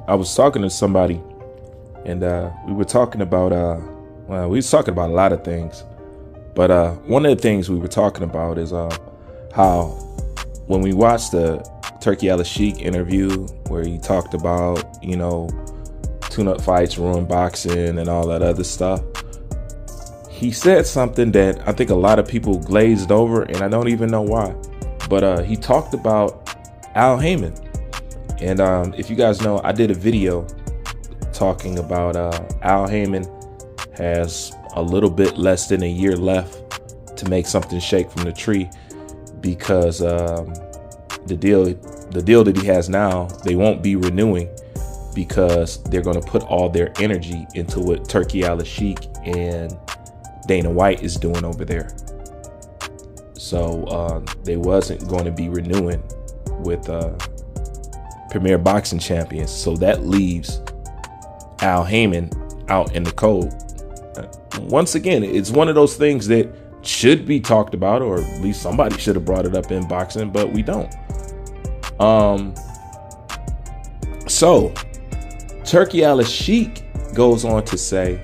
I was talking to somebody, and we were talking about we was talking about a lot of things, but one of the things we were talking about is how when we watched the Turki Alalshikh interview where he talked about, you know, tune-up fights ruin boxing and all that other stuff, he said something that I think a lot of people glazed over, and I don't even know why. But he talked about Al Haymon. And if you guys know, I did a video talking about Al Haymon has a little bit less than a year left to make something shake from the tree, because the deal that he has now, they won't be renewing, because they're going to put all their energy into what Turki Alalshikh and Dana White is doing over there. So they wasn't going to be renewing with Premier Boxing Champions. So that leaves Al Haymon out in the cold. Once again, it's one of those things that should be talked about, or at least somebody should have brought it up in boxing, but we don't. So Turki Alalshikh goes on to say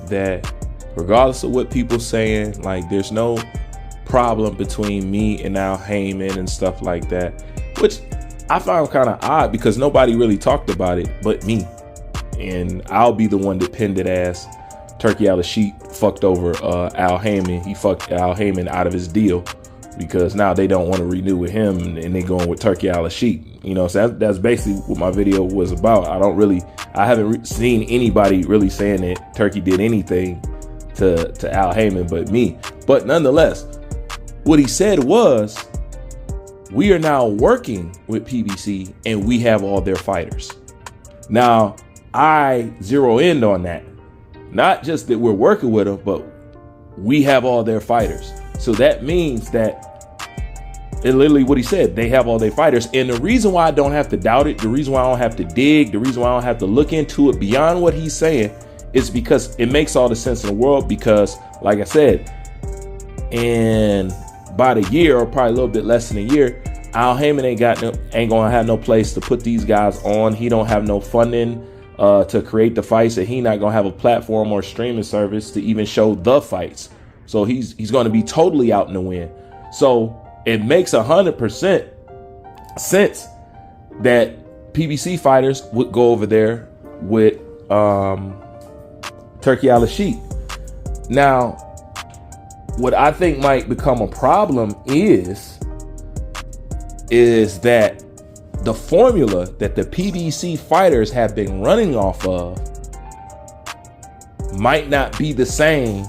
that regardless of what people saying, like, there's no problem between me and Al Haymon and stuff like that, which I found kind of odd, because nobody really talked about it but me, and I'll be the one that pinned it as Turki Alalshikh fucked over Al Haymon. He fucked Al Haymon out of his deal, because now they don't want to renew with him, and they going with Turki Alalshikh. You know, so that's basically what my video was about. I haven't seen anybody really saying that Turki did anything to Al Haymon but me. But nonetheless, what he said was, we are now working with PBC and we have all their fighters. Now, I zero in on that. Not just that we're working with them, but we have all their fighters. So that means that, and literally what he said, they have all their fighters. And the reason why I don't have to doubt it, the reason why I don't have to dig, the reason why I don't have to look into it beyond what he's saying, is because it makes all the sense in the world. Because, like I said, in about a year, or probably a little bit less than a year, Al Haymon ain't gonna have no place to put these guys on. He don't have no funding to create the fights, and he not gonna have a platform or streaming service to even show the fights. So he's gonna be totally out in the wind. So it makes 100% sense that PBC fighters would go over there with Turki Alalshikh. Now, what I think might become a problem is that the formula that the PBC fighters have been running off of might not be the same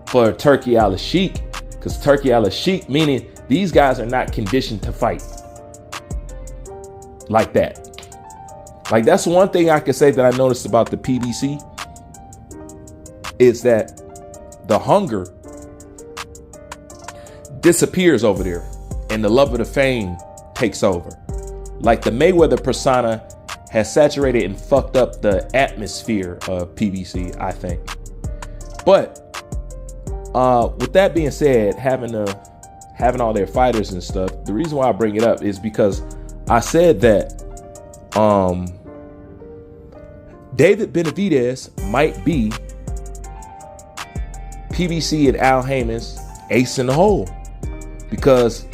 for Turki Alalshikh, because Turki Alalshikh, meaning these guys are not conditioned to fight like that. Like, that's one thing I can say that I noticed about the PBC, is that the hunger disappears over there and the love of the fame takes over. Like, the Mayweather persona has saturated and fucked up the atmosphere of PBC, I think. But with that being said, having all their fighters and stuff, the reason why I bring it up is because I said that David Benavidez might be PBC and Al Haymon's ace in the hole, because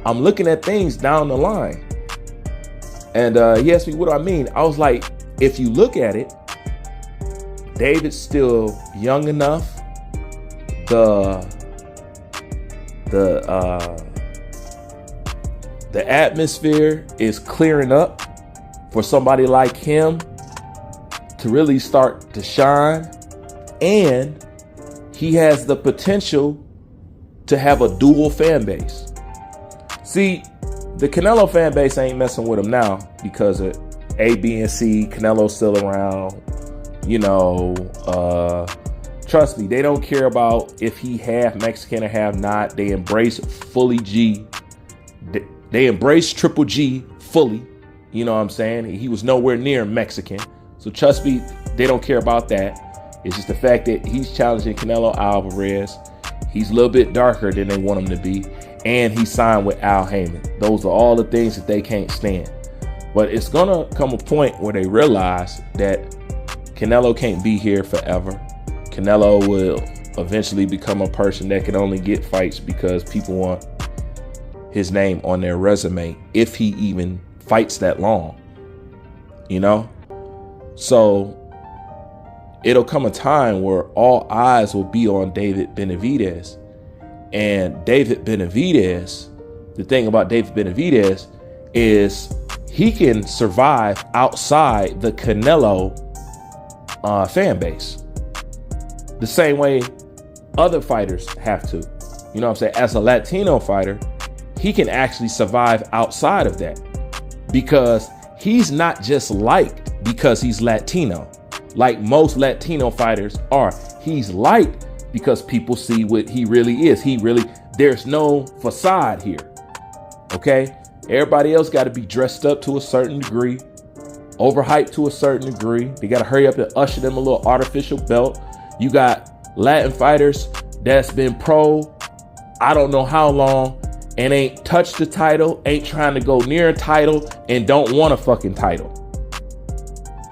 I'm looking at things down the line. And he asked me, what do I mean? I was like, if you look at it, David's still young enough. The atmosphere is clearing up for somebody like him to really start to shine. And he has the potential to have a dual fan base. See, the Canelo fan base ain't messing with him now because of A, B, and C. Canelo's still around. You know, trust me, they don't care about if he half Mexican or half not. They embrace fully G. They embrace Triple G fully. You know what I'm saying? He was nowhere near Mexican. So trust me, they don't care about that. It's just the fact that he's challenging Canelo Alvarez. He's a little bit darker than they want him to be. And he signed with Al Haymon. Those are all the things that they can't stand. But it's gonna come a point where they realize that Canelo can't be here forever. Canelo will eventually become a person that can only get fights because people want his name on their resume, if he even fights that long, you know? So it'll come a time where all eyes will be on David Benavidez. And David Benavidez, the thing about David Benavidez is he can survive outside the Canelo fan base the same way other fighters have to. You know what I'm saying? As a Latino fighter, he can actually survive outside of that because he's not just liked because he's Latino, like most Latino fighters are. He's liked because people see what he really is. There's no facade here. Okay? Everybody else got to be dressed up to a certain degree, overhyped to a certain degree. They got to hurry up and usher them a little artificial belt. You got Latin fighters that's been pro, I don't know how long, and ain't touched the title, ain't trying to go near a title, and don't want a fucking title.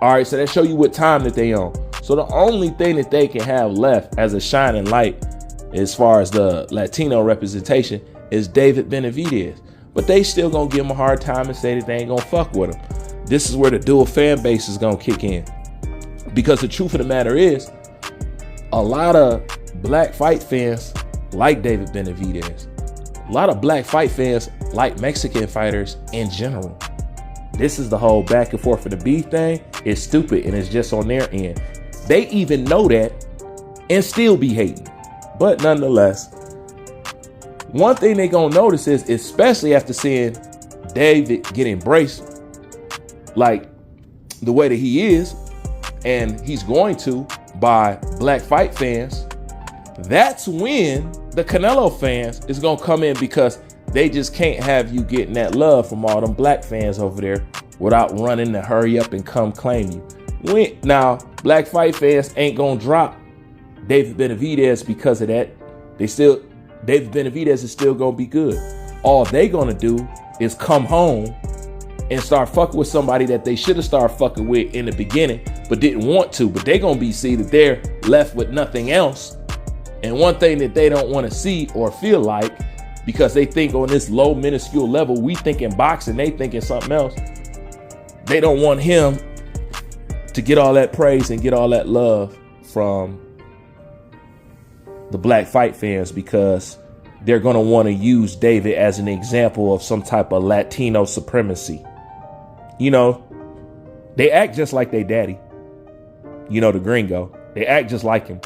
All right, so that show you what time that they on. So the only thing that they can have left as a shining light as far as the Latino representation is David Benavidez. But they still gonna give him a hard time and say that they ain't gonna fuck with him. This is where the dual fan base is gonna kick in. Because the truth of the matter is, a lot of black fight fans like David Benavidez. A lot of black fight fans like Mexican fighters in general. This is the whole back and forth for the beef thing. It's stupid and it's just on their end. They even know that and still be hating. But nonetheless, one thing they gonna notice is, especially after seeing David get embraced like the way that he is, and he's going to by black fight fans, that's when the Canelo fans is gonna come in, because they just can't have you getting that love from all them black fans over there without running to hurry up and come claim you. Now, black fight fans ain't gonna drop David Benavidez because of that. David Benavidez is still gonna be good. All they gonna do is come home and start fucking with somebody that they should have started fucking with in the beginning, but didn't want to. But they gonna see that they're left with nothing else. And one thing that they don't want to see or feel like, because they think on this low minuscule level, we think in boxing, they think in something else. They don't want him to get all that praise and get all that love from the black fight fans, because they're going to want to use David as an example of some type of Latino supremacy. You know, they act just like their daddy. You know, the gringo. They act just like him.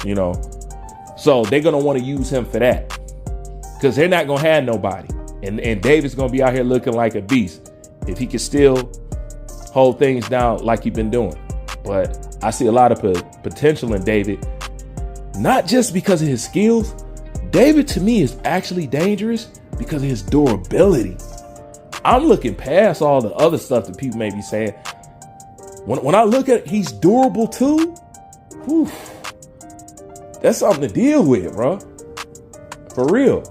You know, so they're going to want to use him for that, because they're not going to have nobody. And David's going to be out here looking like a beast if he can still hold things down like he's been doing. But I see a lot of potential in David, not just because of his skills. David, to me, is actually dangerous because of his durability. I'm looking past all the other stuff that people may be saying. When I look at it, he's durable too. Whew. That's something to deal with, bro. For real.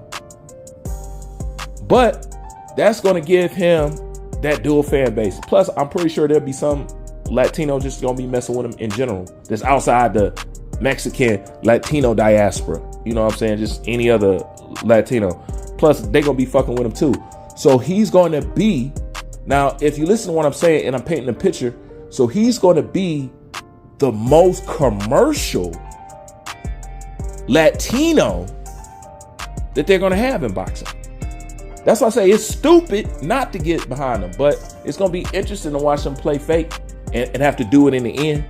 But that's going to give him that dual fan base. Plus, I'm pretty sure there'll be some Latino just going to be messing with him in general. That's outside the Mexican Latino diaspora. You know what I'm saying? Just any other Latino. Plus, they're going to be fucking with him too. So he's going to be, now, if you listen to what I'm saying and I'm painting a picture, so he's going to be the most commercial Latino that they're going to have in boxing. That's why I say it's stupid not to get behind them, but it's going to be interesting to watch them play fake and have to do it in the end.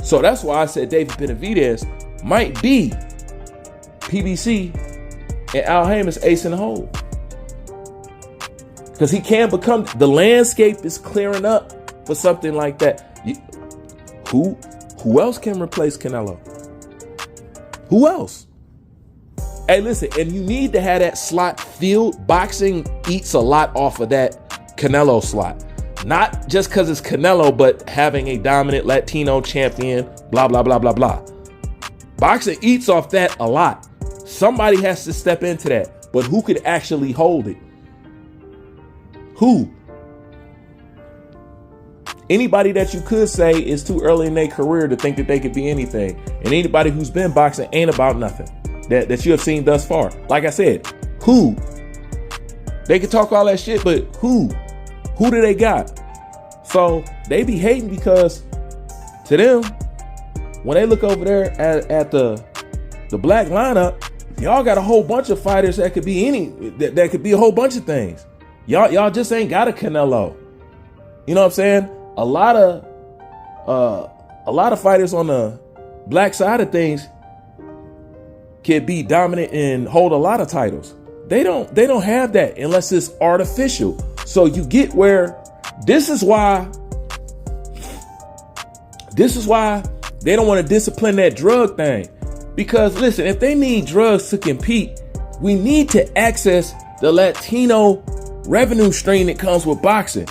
So that's why I said David Benavidez might be PBC and Al Haymon's ace in the hole, because he can become, the landscape is clearing up for something like that. Who else can replace Canelo? Who else? Hey, listen, and you need to have that slot filled. Boxing eats a lot off of that Canelo slot. Not just because it's Canelo, but having a dominant Latino champion, blah, blah, blah, blah, blah. Boxing eats off that a lot. Somebody has to step into that. But who could actually hold it? Who? Anybody that you could say is too early in their career to think that they could be anything. And anybody who's been boxing ain't about nothing that you have seen thus far. Like I said, who? They can talk all that shit, but who? Who do they got? So they be hating because to them, when they look over there at the black lineup, y'all got a whole bunch of fighters that could be that could be a whole bunch of things. Y'all just ain't got a Canelo. You know what I'm saying? A lot of fighters on the black side of things can be dominant and hold a lot of titles. They don't have that unless it's artificial. So you get where this is why they don't want to discipline that drug thing. Because listen, if they need drugs to compete, we need to access the Latino revenue stream that comes with boxing.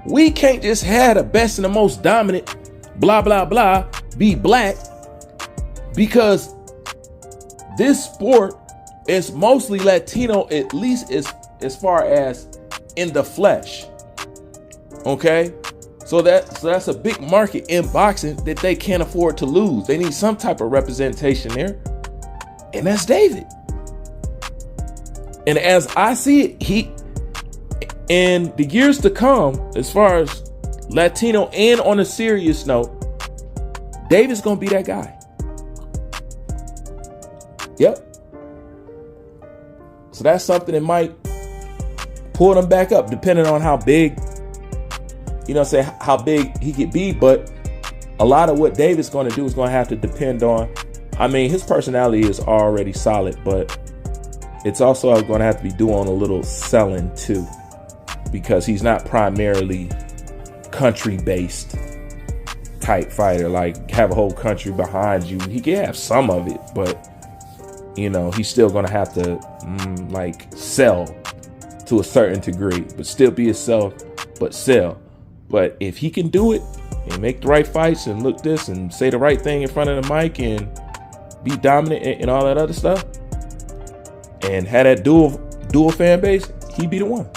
We can't just have the best and the most dominant, blah, blah, blah, be black, because this sport is mostly Latino, at least as far as in the flesh. Okay? So that's a big market in boxing that they can't afford to lose. They need some type of representation there. And that's David. And as I see it, in the years to come, as far as Latino and on a serious note, David's gonna be that guy. Yep. So that's something that might pull them back up, depending on how big, how big he could be. But a lot of what David's going to do is going to have to depend on, his personality is already solid, but it's also going to have to be doing a little selling too, because he's not primarily country-based type fighter, like have a whole country behind you. He can have some of it, but he's still going to have to sell to a certain degree, but still be himself, but sell. But if he can do it and make the right fights and look this and say the right thing in front of the mic and be dominant and all that other stuff and have that dual fan base, he'd be the one.